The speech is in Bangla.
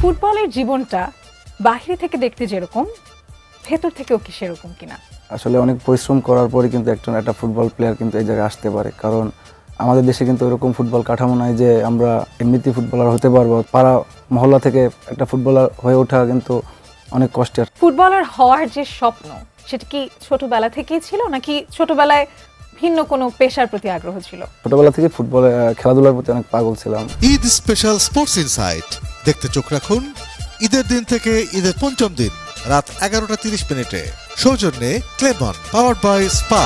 ফুটবলের জীবনটা বাইরে থেকে দেখতে যেরকম ভেতর থেকেও কি সেরকম কিনা? আসলে অনেক পরিশ্রম করার পরে কিন্তু একটা ফুটবল প্লেয়ার কিন্তু এই জায়গায় আসতে পারে, কারণ আমাদের দেশে কিন্তু এরকম ফুটবল কাঠামো নাই যে আমরা এমনিতেই ফুটবলার হতে পারবো। পাড়া মহল্লা থেকে একটা ফুটবলার হয়ে ওঠা কিন্তু অনেক কষ্টের। ফুটবলার হওয়ার যে স্বপ্ন সেটা কি ছোটবেলা থেকেই ছিল নাকি ছোটবেলায় ভিন্ন কোনো পেশার প্রতি আগ্রহ ছিল? ছোটবেলা থেকে ফুটবলে খেলাধুলার প্রতি অনেক পাগল ছিলাম। ঈদ স্পেশাল স্পোর্টস ইনসাইট দেখতে চোখ রাখুন ঈদের দিন থেকে ঈদের পঞ্চম দিন রাত 11টা 30 মিনিটে, সৌজন্যে ক্লেমন, পাওয়ার্ড বাই স্পা।